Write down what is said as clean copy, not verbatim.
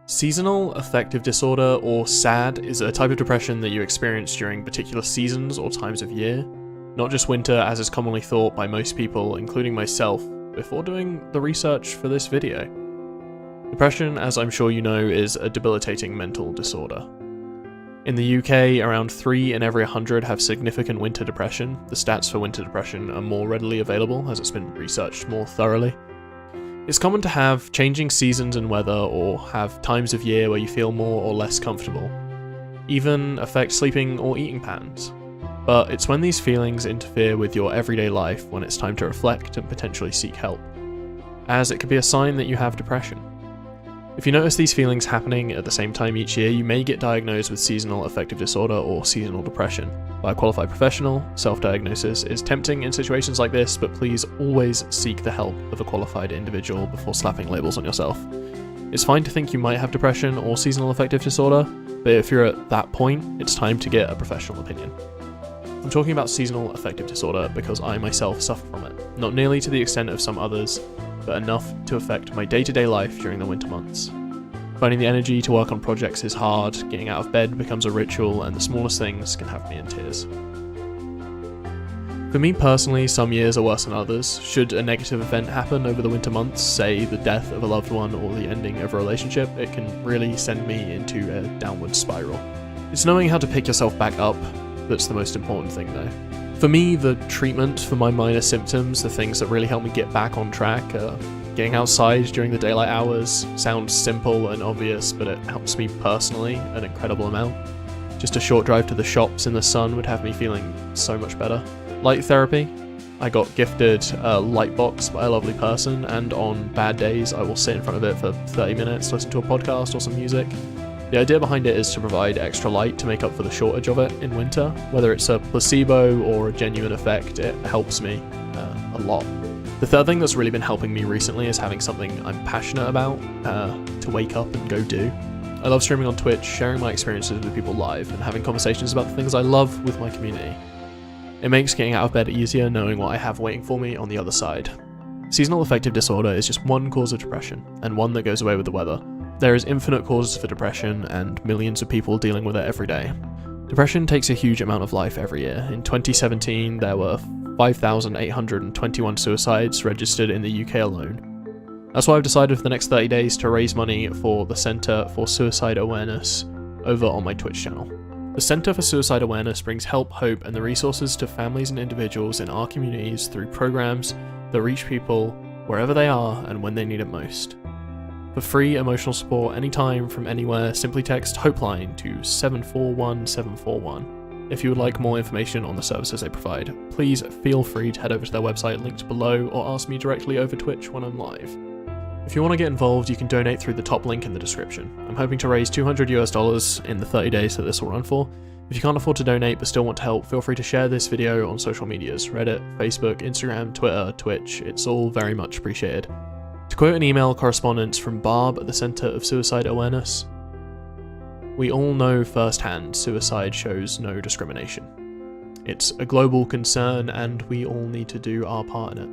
Seasonal affective disorder, or SAD, is a type of depression that you experience during particular seasons or times of year, not just winter as is commonly thought by most people, including myself, before doing the research for this video. Depression, as I'm sure you know, is a debilitating mental disorder. In the UK, around 3 in every 100 have significant winter depression. The stats for winter depression are more readily available as it's been researched more thoroughly. It's common to have changing seasons and weather, or have times of year where you feel more or less comfortable, even affect sleeping or eating patterns. But it's when these feelings interfere with your everyday life when it's time to reflect and potentially seek help, as it could be a sign that you have depression. If you notice these feelings happening at the same time each year, you may get diagnosed with seasonal affective disorder or seasonal depression by a qualified professional. Self-diagnosis is tempting in situations like this, but please always seek the help of a qualified individual before slapping labels on yourself. It's fine to think you might have depression or seasonal affective disorder, but if you're at that point, it's time to get a professional opinion. I'm talking about seasonal affective disorder because I myself suffer from it, not nearly to the extent of some others, but enough to affect my day-to-day life during the winter months. Finding the energy to work on projects is hard, getting out of bed becomes a ritual, and the smallest things can have me in tears. For me personally, some years are worse than others. Should a negative event happen over the winter months, say the death of a loved one or the ending of a relationship, it can really send me into a downward spiral. It's knowing how to pick yourself back up that's the most important thing though. For me, the treatment for my minor symptoms, the things that really help me get back on track, getting outside during the daylight hours. Sounds simple and obvious, but it helps me personally an incredible amount. Just a short drive to the shops in the sun would have me feeling so much better. Light therapy. I got gifted a light box by a lovely person, and on bad days I will sit in front of it for 30 minutes, listen to a podcast or some music. The idea behind it is to provide extra light to make up for the shortage of it in winter. Whether it's a placebo or a genuine effect, it helps me a lot. The third thing that's really been helping me recently is having something I'm passionate about to wake up and go do. I love streaming on Twitch, sharing my experiences with people live, and having conversations about the things I love with my community. It makes getting out of bed easier knowing what I have waiting for me on the other side. Seasonal affective disorder is just one cause of depression, and one that goes away with the weather. There is infinite causes for depression, and millions of people dealing with it every day. Depression takes a huge amount of life every year. In 2017, there were 5,821 suicides registered in the UK alone. That's why I've decided for the next 30 days to raise money for the Centre for Suicide Awareness over on my Twitch channel. The Centre for Suicide Awareness brings help, hope, and the resources to families and individuals in our communities through programs that reach people wherever they are and when they need it most. For free emotional support anytime from anywhere, simply text HOPELINE to 741741. If you would like more information on the services they provide, please feel free to head over to their website linked below, or ask me directly over Twitch when I'm live. If you want to get involved, you can donate through the top link in the description. I'm hoping to raise $200 in the 30 days that this will run for. If you can't afford to donate but still want to help, feel free to share this video on social medias, Reddit, Facebook, Instagram, Twitter, Twitch. It's all very much appreciated. To quote an email correspondence from Barb at the Centre of Suicide Awareness, "We all know firsthand suicide shows no discrimination. It's a global concern and we all need to do our part in it.